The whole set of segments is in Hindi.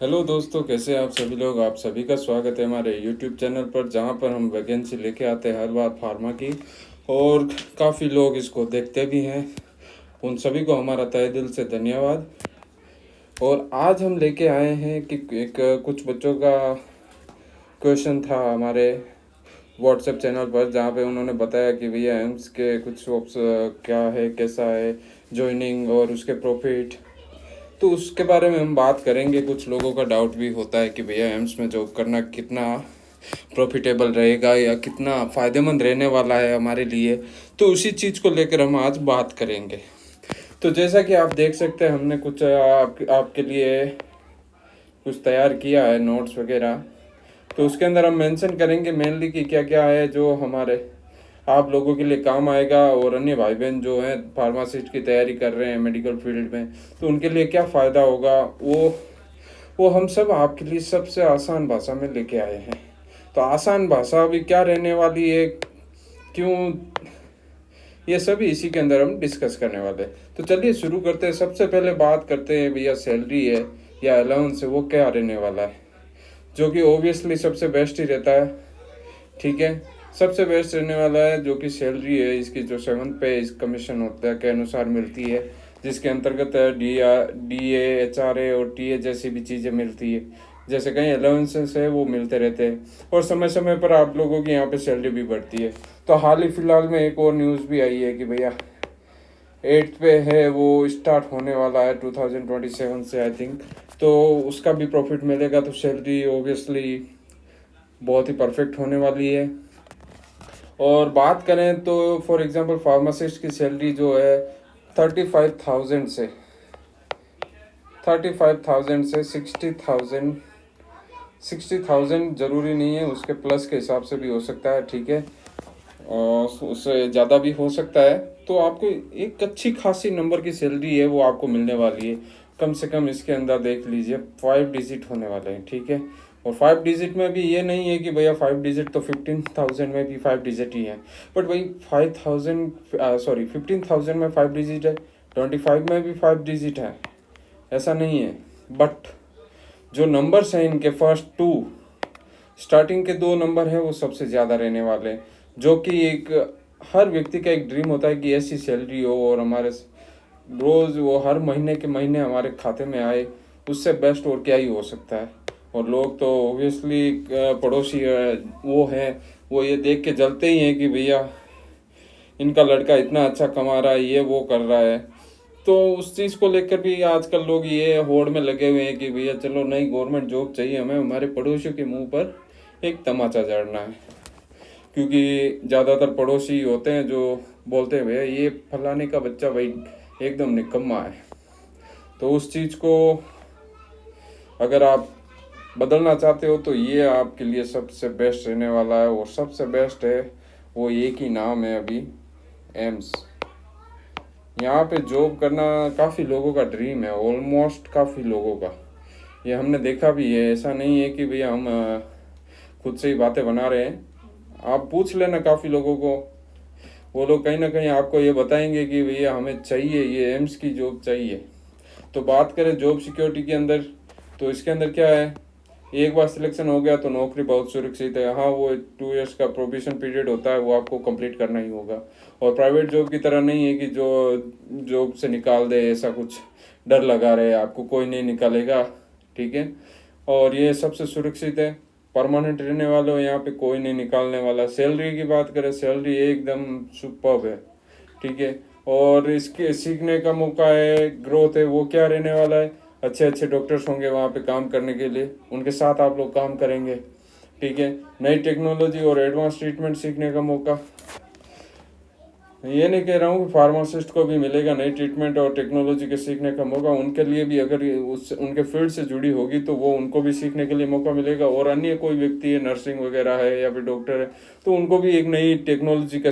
हेलो दोस्तों, कैसे हैं आप सभी लोग। आप सभी का स्वागत है हमारे यूट्यूब चैनल पर, जहां पर हम वैकेंसी लेके आते हैं हर बार फार्मा की। और काफ़ी लोग इसको देखते भी हैं। उन सभी को हमारा तहे दिल से धन्यवाद। और आज हम लेके आए हैं कि एक कुछ बच्चों का क्वेश्चन था हमारे व्हाट्सएप चैनल पर, जहाँ पे उन्होंने बताया कि भैया एम्स के कुछ क्या है, कैसा है ज्वाइनिंग और उसके प्रॉफिट। तो उसके बारे में हम बात करेंगे। कुछ लोगों का डाउट भी होता है कि भैया एम्स में जॉब करना कितना प्रॉफिटेबल रहेगा या कितना फ़ायदेमंद रहने वाला है हमारे लिए। तो उसी चीज़ को लेकर हम आज बात करेंगे। तो जैसा कि आप देख सकते हैं, हमने कुछ आपके लिए कुछ तैयार किया है, नोट्स वगैरह। तो उसके अंदर हम मेंशन करेंगे मेनली कि क्या क्या है जो हमारे आप लोगों के लिए काम आएगा, और अन्य भाई बहन जो हैं फार्मासिस्ट की तैयारी कर रहे हैं मेडिकल फील्ड में, तो उनके लिए क्या फ़ायदा होगा। वो हम सब आपके लिए सबसे आसान भाषा में लेके आए हैं। तो आसान भाषा भी क्या रहने वाली है, क्यों, ये सभी इसी के अंदर हम डिस्कस करने वाले हैं। तो चलिए शुरू करते हैं। सबसे पहले बात करते हैं भैया सैलरी है या अलाउंस है, वो क्या रहने वाला है, जो कि ओबियसली सबसे बेस्ट ही रहता है। ठीक है, सबसे बेस्ट रहने वाला है जो कि सैलरी है इसकी, जो 7th पे इस कमीशन होता है के अनुसार मिलती है, जिसके अंतर्गत D A H R A और टी ए जैसी भी चीज़ें मिलती है। जैसे कहीं अलाउंसेस है वो मिलते रहते हैं, और समय समय पर आप लोगों की यहाँ पे सैलरी भी बढ़ती है। तो हाल ही फिलहाल में एक और न्यूज़ भी आई है कि भैया 8th पे है, वो स्टार्ट होने वाला है 2027 से आई थिंक। तो उसका भी प्रॉफिट मिलेगा, तो सैलरी ओबियसली बहुत ही परफेक्ट होने वाली है। और बात करें तो फॉर एग्जांपल फार्मासिस्ट की सैलरी जो है 35,000 से 60,000 60,000 ज़रूरी नहीं है, उसके प्लस के हिसाब से भी हो सकता है। ठीक है, और उससे ज़्यादा भी हो सकता है। तो आपको एक अच्छी खासी नंबर की सैलरी है वो आपको मिलने वाली है। कम से कम इसके अंदर देख लीजिए 5 डिजिट होने वाले हैं। ठीक है, और 5 डिजिट में भी ये नहीं है कि भैया 5 डिजिट तो 15,000 में भी 5 डिजिट ही है। बट वही 15,000 में 5 डिजिट है, 25 में भी 5 डिजिट है, ऐसा नहीं है। बट जो नंबर्स हैं इनके फर्स्ट टू, स्टार्टिंग के दो नंबर हैं, वो सबसे ज़्यादा रहने वाले हैं। जो कि एक हर व्यक्ति का एक ड्रीम होता है कि ऐसी सैलरी हो और हमारे रोज़ वो हर महीने के महीने हमारे खाते में आए। उससे बेस्ट और क्या ही हो सकता है। और लोग तो ओबियसली पड़ोसी वो हैं, वो ये देख के जलते ही हैं कि भैया इनका लड़का इतना अच्छा कमा रहा है, ये वो कर रहा है। तो उस चीज़ को लेकर भी आजकल लोग ये होड़ में लगे हुए हैं कि भैया चलो नई गवर्नमेंट जॉब चाहिए हमें, हमारे पड़ोसियों के मुंह पर एक तमाचा जड़ना है। क्योंकि ज़्यादातर पड़ोसी होते हैं जो बोलते हैं भैया ये फलाने का बच्चा भाई एकदम निकम्मा है। तो उस चीज़ को अगर आप बदलना चाहते हो तो ये आपके लिए सबसे बेस्ट रहने वाला है। और सबसे बेस्ट है वो एक ही नाम है अभी, एम्स। यहाँ पे जॉब करना काफ़ी लोगों का ड्रीम है, ऑलमोस्ट काफ़ी लोगों का। ये हमने देखा भी है, ऐसा नहीं है कि भैया हम खुद से ही बातें बना रहे हैं। आप पूछ लेना काफ़ी लोगों को, वो लोग कहीं ना कहीं आपको ये बताएंगे कि भैया हमें चाहिए, ये एम्स की जॉब चाहिए। तो बात करें जॉब सिक्योरिटी के अंदर, तो इसके अंदर क्या है, एक बार सिलेक्शन हो गया तो नौकरी बहुत सुरक्षित है। हाँ, वो 2 इयर्स का प्रोबेशन पीरियड होता है, वो आपको कंप्लीट करना ही होगा। और प्राइवेट जॉब की तरह नहीं है कि जो जॉब से निकाल दे, ऐसा कुछ डर लगा रहे, आपको कोई नहीं निकालेगा। ठीक है, और ये सबसे सुरक्षित है, परमानेंट रहने वाले हो, यहाँ पे कोई नहीं निकालने वाला। सैलरी की बात करें, सैलरी एकदम सुपर्ब है। ठीक है, और इसके सीखने का मौका है, ग्रोथ है, वो क्या रहने वाला है, अच्छे अच्छे डॉक्टर्स होंगे वहाँ पे काम करने के लिए, उनके साथ आप लोग काम करेंगे। ठीक है, नई टेक्नोलॉजी और एडवांस ट्रीटमेंट सीखने का मौका। ये नहीं कह रहा हूँ कि फार्मासिस्ट को भी मिलेगा नई ट्रीटमेंट और टेक्नोलॉजी के सीखने का मौका, उनके लिए भी अगर उस उनके फील्ड से जुड़ी होगी तो वो उनको भी सीखने के लिए मौका मिलेगा। और अन्य कोई व्यक्ति है, नर्सिंग वगैरह है या फिर डॉक्टर है, तो उनको भी एक नई टेक्नोलॉजी का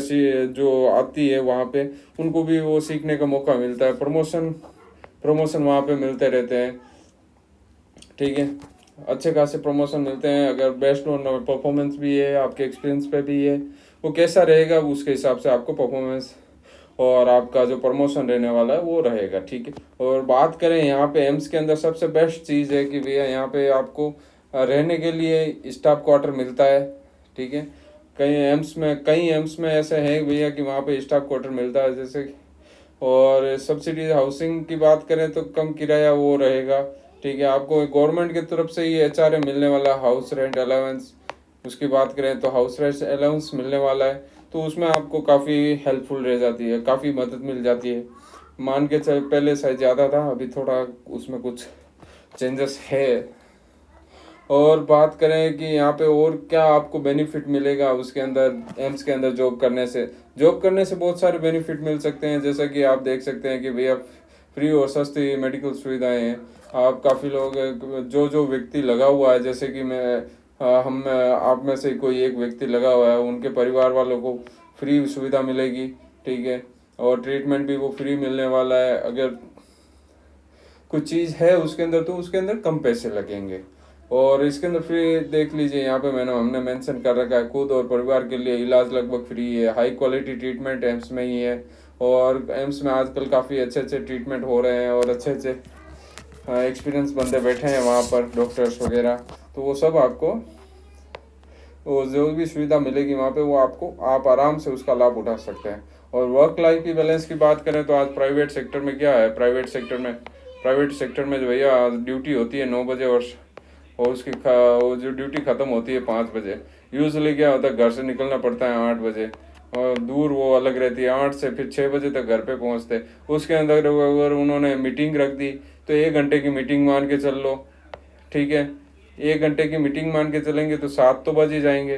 जो आती है वहाँ पे, उनको भी वो सीखने का मौका मिलता है। प्रमोशन वहाँ पे मिलते रहते हैं। ठीक है, अच्छे खासे प्रमोशन मिलते हैं अगर बेस्ट ऑन परफॉर्मेंस भी है, आपके एक्सपीरियंस पे भी है, वो कैसा रहेगा उसके हिसाब से आपको परफॉर्मेंस और आपका जो प्रमोशन रहने वाला है वो रहेगा, ठीक है। और बात करें यहाँ पे एम्स के अंदर सबसे बेस्ट चीज़ है कि भैया यहाँ पे आपको रहने के लिए स्टाफ क्वार्टर मिलता है, ठीक है। कई एम्स में ऐसे हैं भैया कि वहाँ पे स्टाफ क्वार्टर मिलता है जैसे। और सब्सिडी हाउसिंग की बात करें तो कम किराया वो रहेगा, ठीक है। आपको गवर्नमेंट की तरफ से ही HRA मिलने वाला, हाउस रेंट अलाउंस, उसकी बात करें तो हाउस रेंट अलाउंस मिलने वाला है। तो उसमें आपको काफ़ी हेल्पफुल रह जाती है, काफ़ी मदद मिल जाती है। मान के चल पहले शायद ज़्यादा था, अभी थोड़ा उसमें कुछ चेंजेस है। और बात करें कि यहाँ पे और क्या आपको बेनिफिट मिलेगा उसके अंदर, एम्स के अंदर जॉब करने से बहुत सारे बेनिफिट मिल सकते हैं। जैसा कि आप देख सकते हैं कि भैया फ्री और सस्ती मेडिकल सुविधाएं हैं। आप काफ़ी लोग, जो व्यक्ति लगा हुआ है, जैसे कि आप में से कोई एक व्यक्ति लगा हुआ है, उनके परिवार वालों को फ्री सुविधा मिलेगी, ठीक है। और ट्रीटमेंट भी वो फ्री मिलने वाला है। अगर कुछ चीज़ है उसके अंदर तो उसके अंदर कम पैसे लगेंगे। और इसके अंदर फ्री देख लीजिए, यहाँ पे हमने मेंशन कर रखा है, खुद और परिवार के लिए इलाज लगभग फ्री है। हाई क्वालिटी ट्रीटमेंट एम्स में ही है। और एम्स में आजकल काफ़ी अच्छे अच्छे ट्रीटमेंट हो रहे हैं और अच्छे अच्छे एक्सपीरियंस बंदे बैठे हैं वहाँ पर, डॉक्टर्स वगैरह। तो वो सब आपको, वो जो भी सुविधा मिलेगी वहाँ पे, वो आप आराम से उसका लाभ उठा सकते हैं। और वर्क लाइफ की बैलेंस की बात करें तो आज प्राइवेट सेक्टर में क्या है, प्राइवेट सेक्टर में जो भैया ड्यूटी होती है 9 बजे, और वो जो ड्यूटी ख़त्म होती है 5 बजे। यूजुअली क्या होता है, घर से निकलना पड़ता है 8 बजे, और दूर वो अलग रहती है। 8 से फिर 6 बजे तक घर पे पहुंचते। उसके अंदर अगर उन्होंने मीटिंग रख दी तो 1 घंटे की मीटिंग मान के चल लो, ठीक है। 1 घंटे की मीटिंग मान के चलेंगे तो 7 तो बज ही जाएंगे,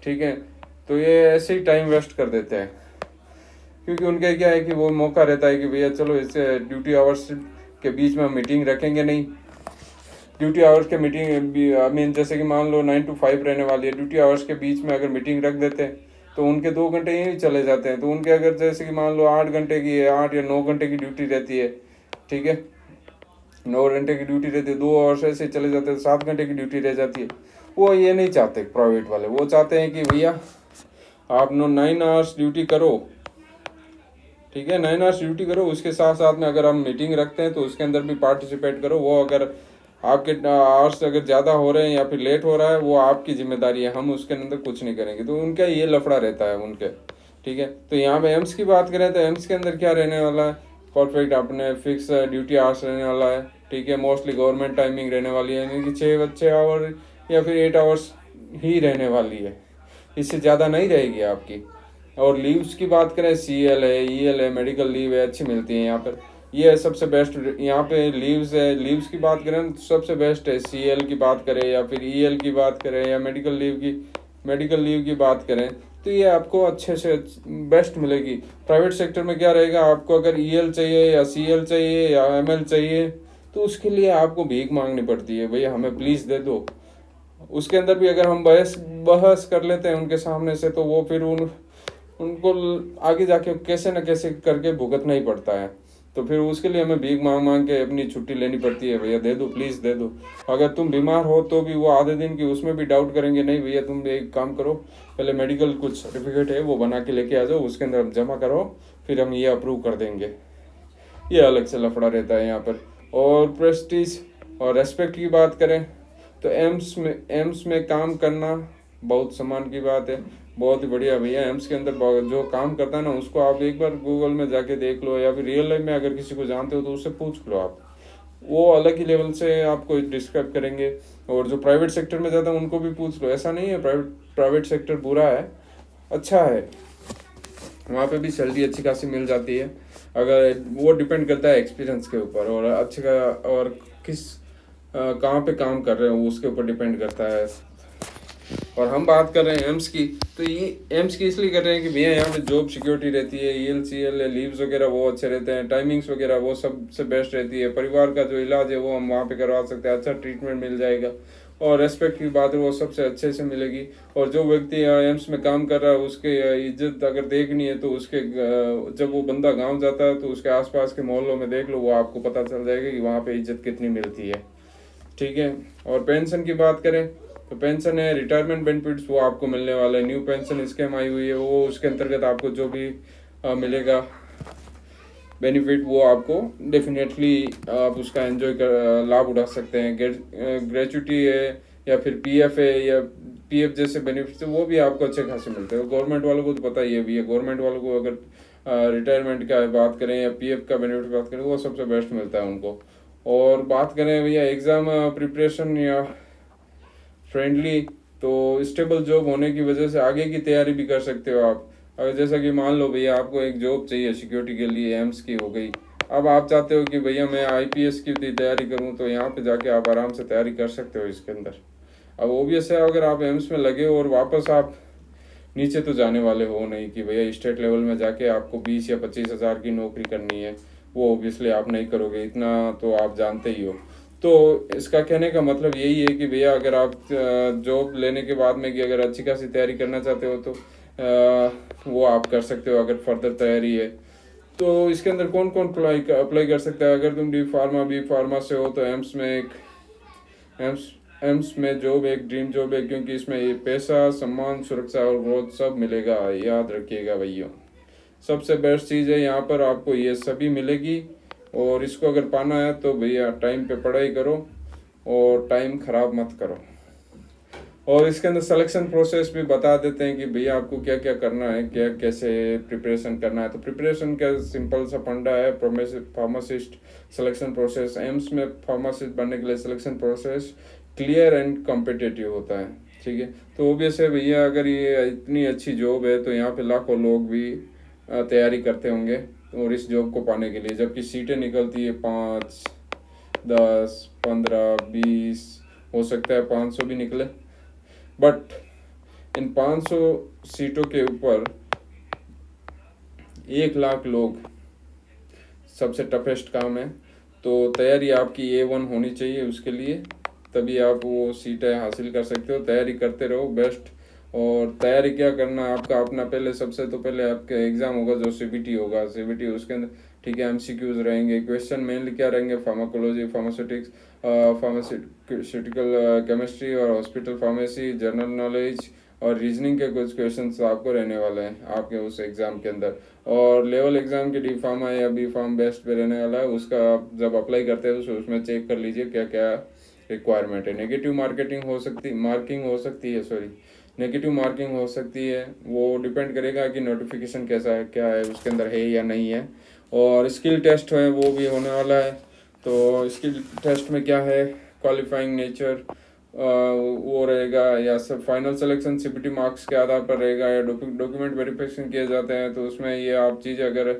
ठीक है। तो ये ऐसे ही टाइम वेस्ट कर देते हैं, क्योंकि उनका क्या है कि वो मौका रहता है कि भैया चलो इससे ड्यूटी आवर्स के बीच में मीटिंग रखेंगे नहीं। ड्यूटी आवर्स के मीटिंग आई मीन जैसे कि मान लो 9 to 5 रहने वाली है, ड्यूटी आवर्स के बीच में अगर मीटिंग रख देते हैं तो उनके 2 घंटे यहीं चले जाते हैं। तो उनके अगर जैसे कि मान लो 8 घंटे की है, 8 या 9 घंटे की ड्यूटी रहती है, ठीक है। 9 घंटे की ड्यूटी रहती है, 2 आवर्स ऐसे चले जाते हैं, 7 घंटे की ड्यूटी रह जाती है। वो ये नहीं चाहते प्राइवेट वाले, वो चाहते हैं कि भैया आप 9 आवर्स ड्यूटी करो, ठीक है। 9 आवर्स ड्यूटी करो, उसके साथ साथ में अगर हम मीटिंग रखते हैं तो उसके अंदर भी पार्टिसिपेट करो। वो अगर आपके आवर्स अगर ज़्यादा हो रहे हैं या फिर लेट हो रहा है, वो आपकी जिम्मेदारी है, हम उसके अंदर कुछ नहीं करेंगे। तो उनका ये लफड़ा रहता है उनके, ठीक है। तो यहाँ पे एम्स की बात करें तो एम्स के अंदर क्या रहने वाला है, परफेक्ट अपने फिक्स ड्यूटी आवर्स रहने वाला है, ठीक है। मोस्टली गवर्नमेंट टाइमिंग रहने वाली है, यानी कि 6 आवर या फिर 8 आवर्स ही रहने वाली है, इससे ज़्यादा नहीं रहेगी आपकी। और लीव्स की बात करें, CL है, EL है, मेडिकल लीव है, अच्छी मिलती है यहाँ पर। ये है सबसे बेस्ट यहाँ पे लीव्स है। लीव्स की बात करें तो सबसे बेस्ट है, CL की बात करें या फिर EL की बात करें या मेडिकल लीव की बात करें, तो ये आपको अच्छे से बेस्ट मिलेगी। प्राइवेट सेक्टर में क्या रहेगा, आपको अगर EL चाहिए या CL चाहिए या ML चाहिए तो उसके लिए आपको भीख मांगनी पड़ती है, भैया हमें प्लीज़ दे दो। उसके अंदर भी अगर हम बहस कर लेते हैं उनके सामने से, तो वो फिर उनको आगे जाके कैसे न कैसे करके भुगतना ही पड़ता है। तो फिर उसके लिए हमें भीख मांग मांग के अपनी छुट्टी लेनी पड़ती है, भैया दे दो, प्लीज़ दे दो। अगर तुम बीमार हो तो भी वो आधे दिन की उसमें भी डाउट करेंगे, नहीं भैया तुम एक काम करो, पहले मेडिकल कुछ सर्टिफिकेट है वो बना के लेके आ जाओ, उसके अंदर जमा करो, फिर हम ये अप्रूव कर देंगे। ये अलग से लफड़ा रहता है यहाँ पर। और प्रेस्टीज और रेस्पेक्ट की बात करें तो एम्स में काम करना बहुत सम्मान की बात है, बहुत ही बढ़िया भैया। एम्स के अंदर जो काम करता है ना, उसको आप एक बार गूगल में जाके देख लो, या फिर रियल लाइफ में अगर किसी को जानते हो तो उससे पूछ लो आप, वो अलग ही लेवल से आपको डिस्क्राइब करेंगे। और जो प्राइवेट सेक्टर में जाता है उनको भी पूछ लो, ऐसा नहीं है प्राइवेट सेक्टर बुरा है, अच्छा है। वहाँ पे भी सैलरी अच्छी खासी मिल जाती है, अगर वो डिपेंड करता है एक्सपीरियंस के ऊपर और अच्छे का, और किस कहाँ पे काम कर रहे हो उसके ऊपर डिपेंड करता है। और हम बात कर रहे हैं एम्स की, तो ये एम्स की इसलिए कर रहे हैं कि भैया यहाँ पे जॉब सिक्योरिटी रहती है, EL CL लीव्स वगैरह वो अच्छे रहते हैं, टाइमिंग्स वगैरह वो सबसे बेस्ट रहती है, परिवार का जो इलाज है वो हम वहाँ पे करवा सकते हैं, अच्छा ट्रीटमेंट मिल जाएगा। और रेस्पेक्ट की बात है वो सबसे अच्छे से मिलेगी। और जो व्यक्ति एम्स में काम कर रहा है उसके इज्जत अगर देखनी है तो उसके जब वो बंदा गाँव जाता है तो उसके आसपास के मोहल्लों में देख लो, वो आपको पता चल जाएगा कि वहाँ पे इज्जत कितनी मिलती है, ठीक है। और पेंशन की बात करें तो पेंशन है, रिटायरमेंट बेनिफिट्स वो आपको मिलने वाला है, न्यू पेंशन स्कीम आई हुई है, वो उसके अंतर्गत आपको जो भी मिलेगा बेनिफिट, वो आपको डेफिनेटली आप उसका एंजॉय कर लाभ उठा सकते हैं। ग्रेचुटी है या फिर पीएफ है या पीएफ जैसे बेनिफिट्स वो भी आपको अच्छे खासे मिलते हैं। गवर्नमेंट वालों को तो पता ही है भी है, गवर्नमेंट वालों को अगर रिटायरमेंट का बात करें या पीएफ का बेनिफिट बात करें, वो सबसे बेस्ट मिलता है उनको। और बात करें भैया एग्ज़ाम प्रिपरेशन या फ्रेंडली, तो स्टेबल जॉब होने की वजह से आगे की तैयारी भी कर सकते हो आप। अगर जैसा कि मान लो भैया आपको एक जॉब चाहिए सिक्योरिटी के लिए, एम्स की हो गई, अब आप चाहते हो कि भैया मैं आईपीएस की तैयारी करूं, तो यहाँ पे जाके आप आराम से तैयारी कर सकते हो इसके अंदर। अब ओबियस है अगर आप एम्स में लगे और वापस आप नीचे तो जाने वाले हो नहीं कि भैया स्टेट लेवल में जाके आपको 20 या 25 हज़ार की नौकरी करनी है, वो ओबियसली आप नहीं करोगे, इतना तो आप जानते ही हो। तो इसका कहने का मतलब यही है कि भैया अगर आप जॉब लेने के बाद में कि अगर अच्छी खासी तैयारी करना चाहते हो तो वो आप कर सकते हो अगर फर्दर तैयारी है। तो इसके अंदर कौन कौन अप्लाई कर सकता है? अगर तुम बी फार्मा से हो तो एम्स एम्स में जॉब एक ड्रीम जॉब है, क्योंकि इसमें ये पैसा, सम्मान, सुरक्षा और ग्रोथ सब मिलेगा। याद रखिएगा भैया, सबसे बेस्ट चीज़ है यहाँ पर, आपको ये सभी मिलेगी। और इसको अगर पाना है तो भैया टाइम पे पढ़ाई करो और टाइम ख़राब मत करो। और इसके अंदर सिलेक्शन प्रोसेस भी बता देते हैं कि भैया आपको क्या क्या करना है, क्या कैसे प्रिपरेशन करना है। तो प्रिपरेशन का सिंपल सा फंडा है, फार्मासिस्ट सिलेक्शन प्रोसेस। एम्स में फार्मासिस्ट बनने के लिए selection process clear and competitive होता है, ठीक है। तो ओबियस है भैया, अगर ये इतनी अच्छी जॉब है तो यहाँ पे लाखों लोग भी तैयारी करते होंगे और इस जॉब को पाने के लिए, जबकि सीटें निकलती है 5, 10, 15, 20, हो सकता है 500 भी निकले। बट इन 500 सीटों के ऊपर 1 लाख लोग, सबसे टफेस्ट काम है। तो तैयारी आपकी A1 होनी चाहिए उसके लिए, तभी आप वो सीटें हासिल कर सकते हो। तैयारी करते रहो बेस्ट। और तैयारी क्या करना आपका अपना, पहले सबसे तो पहले आपका एग्ज़ाम होगा जो सीबीटी होगा, सीबीटी उसके अंदर ठीक है एमसीक्यूज रहेंगे। क्वेश्चन मेनली क्या रहेंगे? फार्माकोलॉजी, फार्मास्यूटिकल केमिस्ट्री और हॉस्पिटल फार्मेसी, जनरल नॉलेज और रीजनिंग के कुछ क्वेश्चंस आपको रहने वाले हैं आपके उस एग्ज़ाम के अंदर। और लेवल एग्ज़ाम के डी फार्मा या बी फार्म बेस्ट पे रहने वाला है, उसका आप जब अप्लाई करते हो तो उसमें चेक कर लीजिए क्या क्या रिक्वायरमेंट है। नेगेटिव मार्किंग हो सकती है, वो डिपेंड करेगा कि नोटिफिकेशन कैसा है, क्या है उसके अंदर है या नहीं है। और स्किल टेस्ट है वो भी होने वाला है। तो स्किल टेस्ट में क्या है, क्वालिफाइंग नेचर वो रहेगा, या सब फाइनल सिलेक्शन सीपीटी मार्क्स के आधार पर रहेगा, या डॉक्यूमेंट वेरिफिकेशन किए जाते हैं। तो उसमें ये आप चीज़ अगर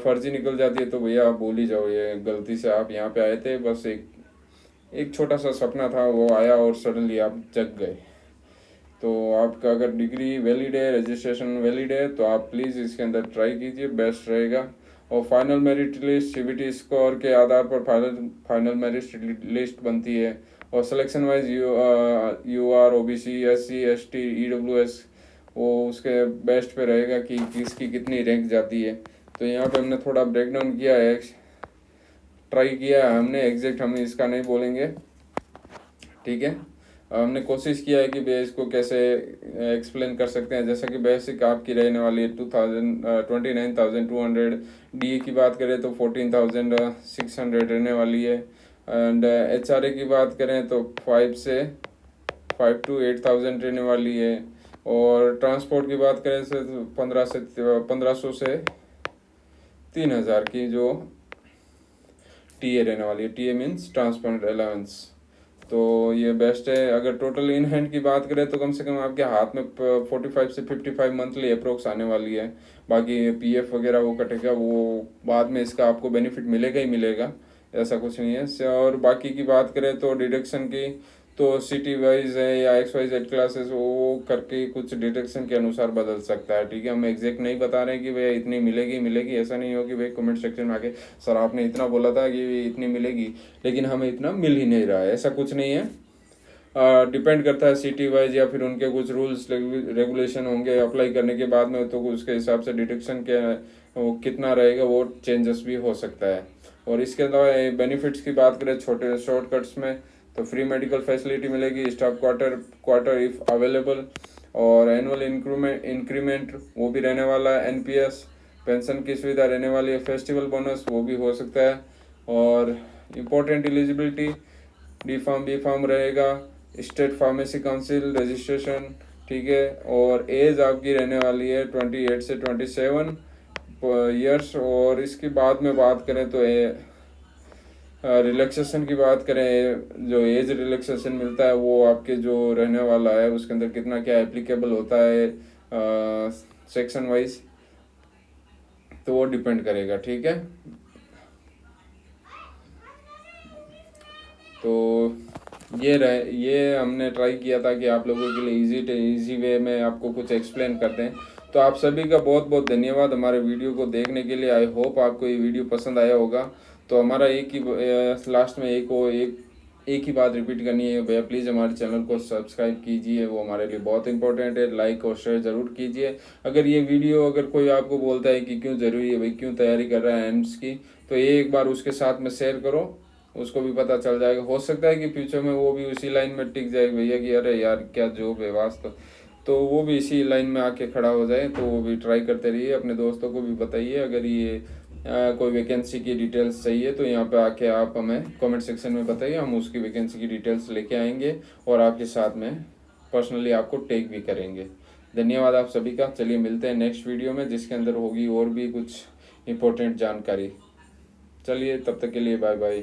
फर्जी निकल जाती है तो भैया आप भूल ही जाओ, ये गलती से आप यहाँ पे आए थे, बस एक छोटा सा सपना था वो आया और सडनली आप जग गए। तो आपका अगर डिग्री वैलिड है, रजिस्ट्रेशन वैलिड है, तो आप प्लीज़ इसके अंदर ट्राई कीजिए, बेस्ट रहेगा। और final merit list CBT score के आधार पर फाइनल मेरिट लिस्ट बनती है। और selection wise UR OBC, SC, ST, EWS, वो उसके बेस्ट पे रहेगा कि किसकी कितनी रैंक जाती है। तो यहाँ पे हमने थोड़ा ब्रेक डाउन किया है, ट्राई किया है हमने, एग्जैक्ट हम इसका नहीं बोलेंगे, ठीक है। हमने कोशिश किया है कि भैया इसको कैसे एक्सप्लेन कर सकते हैं। जैसा कि बेसिक आपकी रहने वाली है 29,200, डीए की बात करें तो 14,600 रहने वाली है। एंड एचआरए की बात करें तो 5 to 8,000 रहने वाली है। और ट्रांसपोर्ट की बात करें तो 1500 से 3,000 की जो टीए रहने वाली है। TA means transport allowance. तो ये बेस्ट है। अगर टोटल इन हैंड की बात करें तो कम से कम आपके हाथ में 45 से 55 मंथली अप्रोक्स आने वाली है। बाकी पीएफ वगैरह वो कटेगा, वो बाद में इसका आपको बेनिफिट मिलेगा ही मिलेगा, ऐसा कुछ नहीं है। और बाकी की बात करें तो डिडक्शन की, तो सिटी वाइज है या XYZ क्लासेस, वो करके कुछ डिडक्शन के अनुसार बदल सकता है, ठीक है। हम एग्जैक्ट नहीं बता रहे हैं कि भैया इतनी मिलेगी, ऐसा नहीं हो कि भाई कमेंट सेक्शन में आके सर आपने इतना बोला था कि इतनी मिलेगी लेकिन हमें इतना मिल ही नहीं रहा है, ऐसा कुछ नहीं है। डिपेंड करता है सिटी वाइज या फिर उनके कुछ रूल्स रेगुलेशन होंगे अप्लाई करने के बाद में, तो उसके हिसाब से डिडक्शन के वो कितना रहेगा वो चेंजेस भी हो सकता है। और इसके अलावा बेनिफिट्स की बात करें छोटे शॉर्टकट्स में, तो फ्री मेडिकल फैसिलिटी मिलेगी, स्टाफ क्वार्टर इफ अवेलेबल, और एनुअल इंक्रीमेंट वो भी रहने वाला है, एनपीएस, पेंशन की सुविधा रहने वाली है, फेस्टिवल बोनस वो भी हो सकता है, और important eligibility D pharm B pharm रहेगा, स्टेट फार्मेसी काउंसिल रजिस्ट्रेशन, ठीक है। और एज आपकी रहने वाली है 28 से 27 ईयर्स। और इसके बाद में बात करें तो रिलैक्सेशन की बात करें, जो एज रिलैक्सेशन मिलता है वो आपके जो रहने वाला है उसके अंदर कितना क्या एप्लीकेबल होता है सेक्शन वाइज, तो वो डिपेंड करेगा, ठीक है। तो ये हमने ट्राई किया था कि आप लोगों के लिए इजी वे में आपको कुछ एक्सप्लेन करते हैं। तो आप सभी का बहुत बहुत धन्यवाद हमारे वीडियो को देखने के लिए। आई होप आपको ये वीडियो पसंद आया होगा। तो हमारा एक ही लास्ट में एक ही बात रिपीट करनी है भैया, प्लीज़ हमारे चैनल को सब्सक्राइब कीजिए, वो हमारे लिए बहुत इंपॉर्टेंट है। लाइक और शेयर ज़रूर कीजिए। अगर ये वीडियो अगर कोई आपको बोलता है कि क्यों ज़रूरी है भाई, क्यों तैयारी कर रहा है एम्स की, तो ये एक बार उसके साथ में शेयर करो, उसको भी पता चल जाएगा। हो सकता है कि फ्यूचर में वो भी उसी लाइन में टिक जाए भैया कि अरे यार क्या जॉब है वास्तव, तो वो भी इसी लाइन में आके खड़ा हो जाए। तो वो भी ट्राई करते रहिए, अपने दोस्तों को भी बताइए। अगर ये कोई वैकेंसी की डिटेल्स चाहिए तो यहाँ पे आके आप हमें कमेंट सेक्शन में बताइए, हम उसकी वैकेंसी की डिटेल्स लेके आएंगे और आपके साथ में पर्सनली आपको टेक भी करेंगे। धन्यवाद आप सभी का। चलिए मिलते हैं नेक्स्ट वीडियो में, जिसके अंदर होगी और भी कुछ इम्पोर्टेंट जानकारी। चलिए तब तक के लिए बाय बाय।